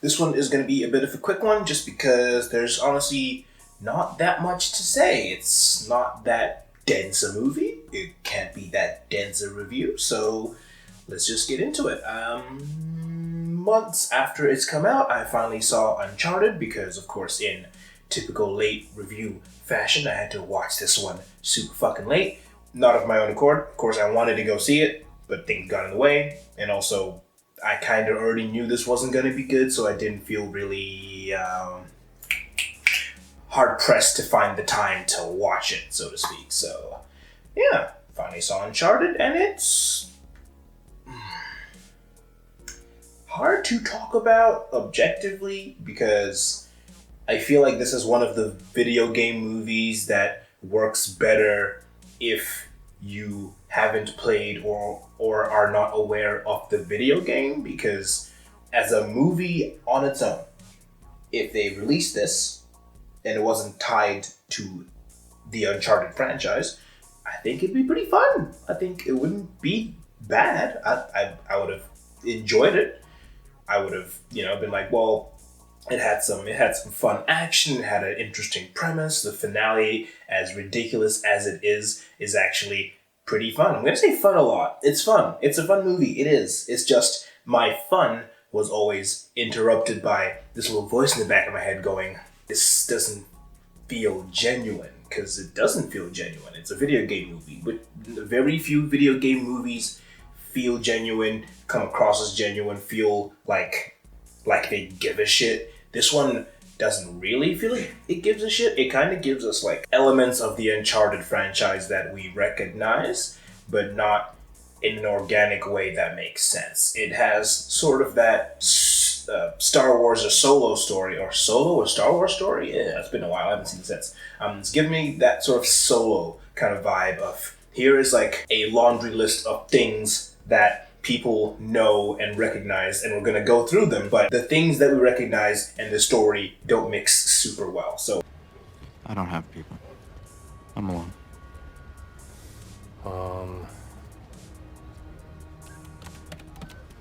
This one is going to be a bit of a quick one just because there's honestly not that much to say. It's not that dense a movie. It can't be that dense a review, so let's just get into it. Months after it's come out, I finally saw Uncharted because, of course, in typical late review fashion, I had to watch this one super fucking late. Not of my own accord. Of course, I wanted to go see it, but things got in the way, and also I kind of already knew this wasn't going to be good, so I didn't feel really hard-pressed to find the time to watch it, so to speak. So, yeah, finally saw Uncharted, and it's hard to talk about objectively because I feel like this is one of the video game movies that works better if you haven't played or are not aware of the video game, because as a movie on its own, if they released this and it wasn't tied to the Uncharted franchise, I think it'd be pretty fun. I think it wouldn't be bad. I would have enjoyed it. I would have, been like, well, it had some fun action, it had an interesting premise. The finale, as ridiculous as it is actually pretty fun. I'm going to say fun a lot. It's fun. It's a fun movie. It is. It's just my fun was always interrupted by this little voice in the back of my head going, this doesn't feel genuine, because it doesn't feel genuine. It's a video game movie. But very few video game movies feel genuine, come across as genuine, feel like they give a shit. This one doesn't really feel like it gives a shit. It kind of gives us like elements of the Uncharted franchise that we recognize, but not in an organic way that makes sense. It has sort of that Star Wars or Solo story, or Solo or Star Wars story? Yeah, it's been a while, I haven't seen it since. It's giving me that sort of Solo kind of vibe of, here is like a laundry list of things that people know and recognize, and we're going to go through them, but the things that we recognize and the story don't mix super well. So I don't have people. I'm alone.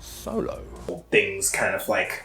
Solo. Things kind of like,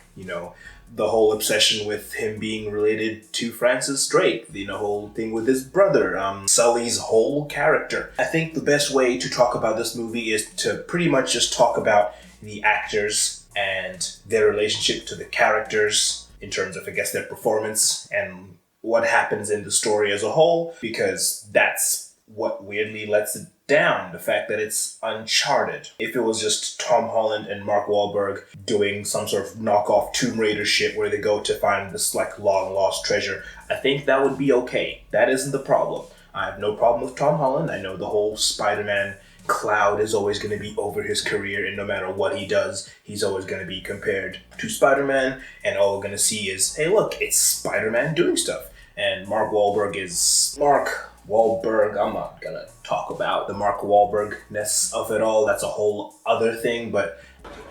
the whole obsession with him being related to Francis Drake, the whole thing with his brother, Sully's whole character. I think the best way to talk about this movie is to pretty much just talk about the actors and their relationship to the characters in terms of, I guess, their performance and what happens in the story as a whole, because that's what weirdly lets it down, the fact that it's Uncharted. If it was just Tom Holland and Mark Wahlberg doing some sort of knockoff Tomb Raider shit where they go to find this like long lost treasure, I think that would be okay. That isn't the problem. I have no problem with Tom Holland. I know the whole Spider-Man cloud is always going to be over his career, and no matter what he does, he's always going to be compared to Spider-Man, and all we're going to see is, hey look, it's Spider-Man doing stuff. And Mark Wahlberg is Mark Wahlberg. I'm not gonna talk about the Mark Wahlberg-ness of it all. That's a whole other thing, but...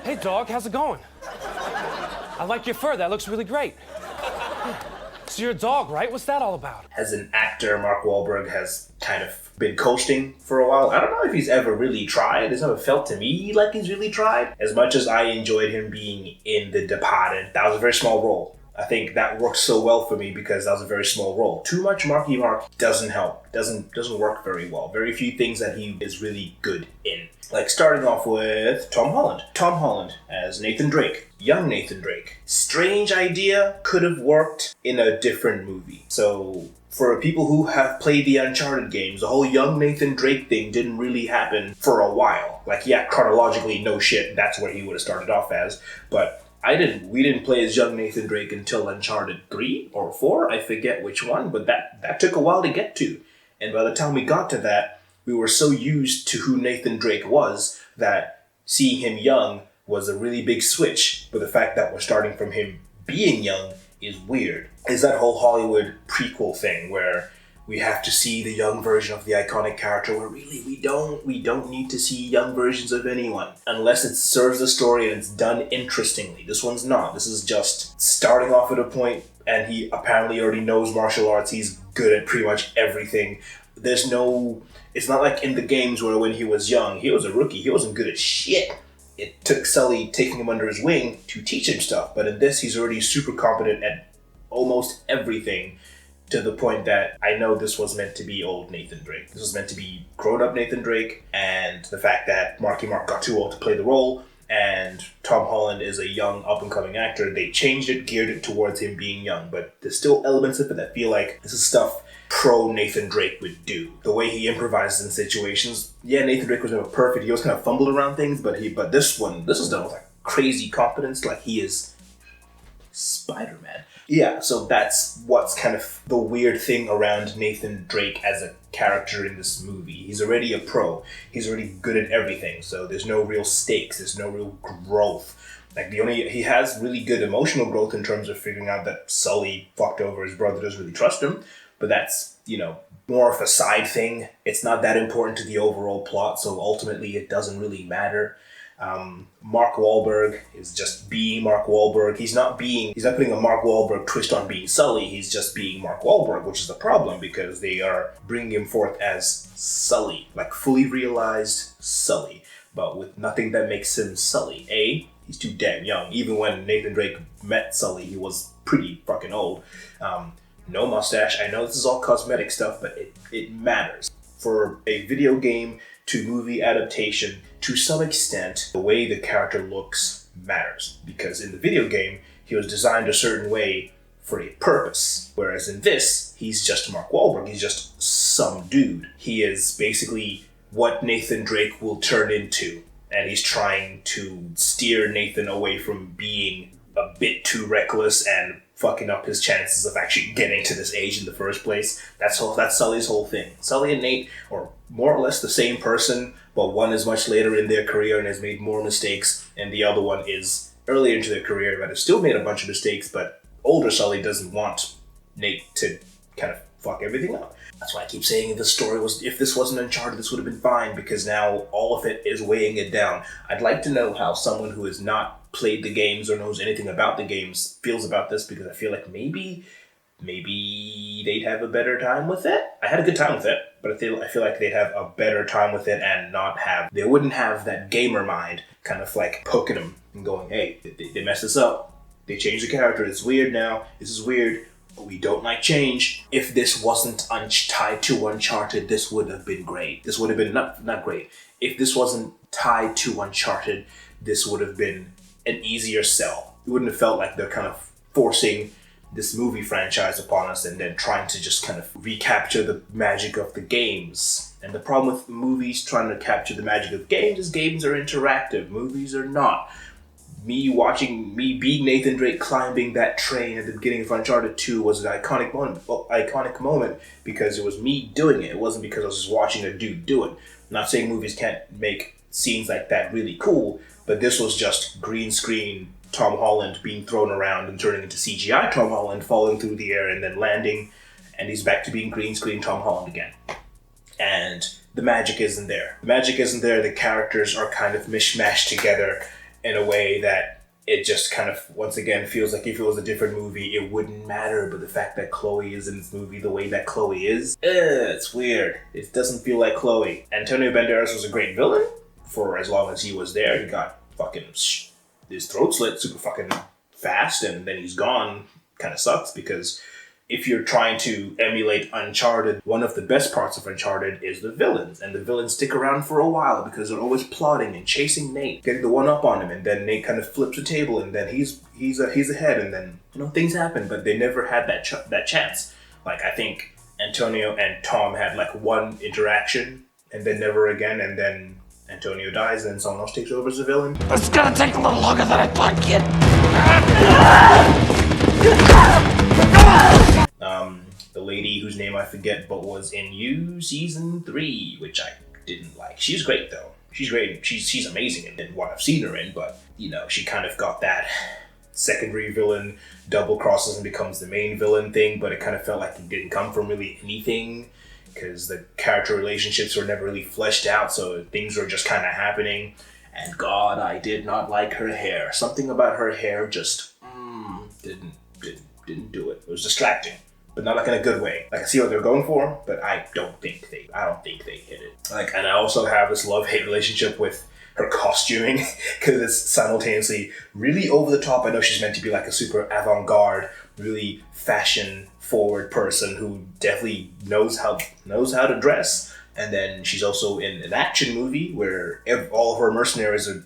Hey dog, how's it going? I like your fur, that looks really great. So you're a dog, right? What's that all about? As an actor, Mark Wahlberg has kind of been coasting for a while. I don't know if he's ever really tried. It's never felt to me like he's really tried. As much as I enjoyed him being in The Departed, that was a very small role. I think that worked so well for me because that was a very small role. Too much Marky Mark doesn't help. Doesn't work very well. Very few things that he is really good in. Like starting off with Tom Holland. Tom Holland as Nathan Drake. Young Nathan Drake. Strange idea, could have worked in a different movie. So for people who have played the Uncharted games, the whole young Nathan Drake thing didn't really happen for a while. Like, yeah, chronologically, no shit, that's where he would have started off as. But we didn't play as young Nathan Drake until Uncharted 3 or 4, I forget which one, but that took a while to get to. And by the time we got to that, we were so used to who Nathan Drake was that seeing him young was a really big switch. But the fact that we're starting from him being young is weird. It's that whole Hollywood prequel thing where we have to see the young version of the iconic character, where really we don't need to see young versions of anyone unless it serves the story and it's done interestingly. This one's not. This is just starting off at a point, and he apparently already knows martial arts. He's good at pretty much everything. It's not like in the games where when he was young, he was a rookie. He wasn't good at shit. it took Sully taking him under his wing to teach him stuff. But in this, he's already super competent at almost everything, to the point that I know this was meant to be old Nathan Drake. This was meant to be grown-up Nathan Drake, and the fact that Marky Mark got too old to play the role, and Tom Holland is a young, up-and-coming actor, they changed it, geared it towards him being young, but there's still elements of it that feel like this is stuff pro Nathan Drake would do. The way he improvises in situations, yeah, Nathan Drake was never perfect, he was kind of fumbled around things, but this is done with like crazy confidence, like he is Spider-Man. Yeah, so that's what's kind of the weird thing around Nathan Drake as a character in this movie. He's already a pro. He's already good at everything, so there's no real stakes. There's no real growth. Like, he has really good emotional growth in terms of figuring out that Sully fucked over his brother, doesn't really trust him, but that's, more of a side thing. It's not that important to the overall plot, so ultimately it doesn't really matter. Mark Wahlberg is just being Mark Wahlberg. He's not putting a Mark Wahlberg twist on being Sully. He's just being Mark Wahlberg, which is the problem because they are bringing him forth as Sully, like fully realized Sully, but with nothing that makes him Sully. He's too damn young. Even when Nathan Drake met Sully, he was pretty fucking old. No mustache. I know this is all cosmetic stuff, but it matters. For a video game to movie adaptation, to some extent, the way the character looks matters. Because in the video game, he was designed a certain way for a purpose. Whereas in this, he's just Mark Wahlberg. He's just some dude. He is basically what Nathan Drake will turn into. And he's trying to steer Nathan away from being a bit too reckless and fucking up his chances of actually getting to this age in the first place. That's Sully's whole thing. Sully and Nate are more or less the same person, but one is much later in their career and has made more mistakes, and the other one is earlier into their career but has still made a bunch of mistakes, but older Sully doesn't want Nate to kind of fuck everything up. That's why I keep saying if this wasn't Uncharted, this would have been fine, because now all of it is weighing it down. I'd like to know how someone who has not played the games or knows anything about the games feels about this, because I feel like maybe they'd have a better time with it. I had a good time with it, but I feel like they'd have a better time with it and they wouldn't have that gamer mind kind of like poking them and going, hey, they messed this up. They changed the character. It's weird now. This is weird. We don't like change. If this wasn't tied to Uncharted, this would have been great. This would have been not great. If this wasn't tied to Uncharted, this would have been an easier sell. It wouldn't have felt like they're kind of forcing this movie franchise upon us and then trying to just kind of recapture the magic of the games. And the problem with movies trying to capture the magic of games is games are interactive. Movies are not. Me being Nathan Drake climbing that train at the beginning of Uncharted 2 was an iconic moment because it was me doing it. It wasn't because I was just watching a dude do it. I'm not saying movies can't make scenes like that really cool, but this was just green screen Tom Holland being thrown around and turning into CGI Tom Holland, falling through the air and then landing, and he's back to being green screen Tom Holland again. And the magic isn't there. The characters are kind of mishmashed together in a way that it just kind of, once again, feels like if it was a different movie, it wouldn't matter. But the fact that Chloe is in this movie the way that Chloe is, it's weird. It doesn't feel like Chloe. Antonio Banderas was a great villain for as long as he was there. He got fucking his throat slit super fucking fast, and then he's gone. Kind of sucks, because if you're trying to emulate Uncharted, one of the best parts of Uncharted is the villains. And the villains stick around for a while because they're always plotting and chasing Nate, getting the one up on him, and then Nate kind of flips the table, and then he's ahead, and then things happen, but they never had that chance. Like, I think Antonio and Tom had like one interaction, and then never again, and then Antonio dies, and then someone else takes over as a villain. It's gonna take a little longer than I thought, kid. The lady whose name I forget but was in You Season 3, which I didn't like. She's great though. She's great. She's amazing in what I've seen her in, but she kind of got that secondary villain double crosses and becomes the main villain thing, but it kind of felt like it didn't come from really anything because the character relationships were never really fleshed out, so things were just kind of happening. And God, I did not like her hair. Something about her hair just didn't do it. It was distracting, but not like in a good way. Like, I see what they're going for, but I don't think they hit it. Like, and I also have this love-hate relationship with her costuming, because it's simultaneously really over the top. I know she's meant to be like a super avant-garde, really fashion-forward person who definitely knows how to dress. And then she's also in an action movie where all of her mercenaries are,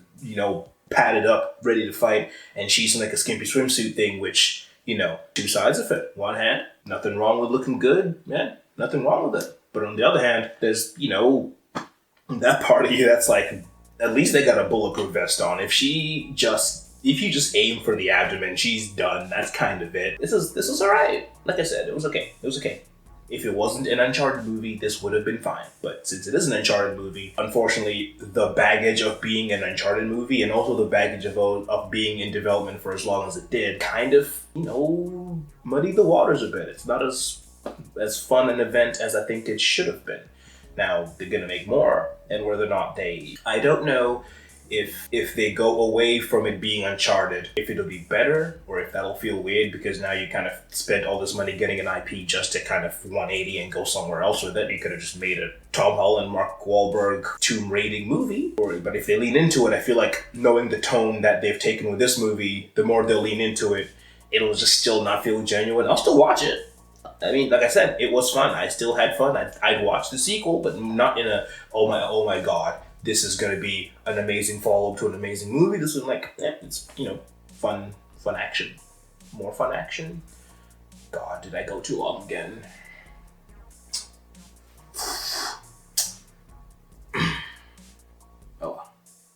padded up, ready to fight, and she's in like a skimpy swimsuit thing, which, two sides of it. One hand, nothing wrong with looking good, man. Nothing wrong with it. But on the other hand, there's, that part of you that's like, at least they got a bulletproof vest on. If you just aim for the abdomen, she's done. That's kind of it. This is alright. Like I said, it was okay. It was okay. If it wasn't an Uncharted movie, this would have been fine. But since it is an Uncharted movie, unfortunately, the baggage of being an Uncharted movie and also the baggage of being in development for as long as it did kind of, muddied the waters a bit. It's not as fun an event as I think it should have been. Now, they're going to make more, and whether or not I don't know if they go away from it being Uncharted, if it'll be better, or if that'll feel weird because now you kind of spent all this money getting an IP just to kind of 180 and go somewhere else with it. You could have just made a Tom Holland, Mark Wahlberg, tomb raiding movie. But if they lean into it, I feel like knowing the tone that they've taken with this movie, the more they'll lean into it, it'll just still not feel genuine. I'll still watch it. I mean, like I said, it was fun. I still had fun. I'd watch the sequel, but not in a, oh my god, this is going to be an amazing follow-up to an amazing movie. This was like, it's, fun action. More fun action. God, did I go too long again?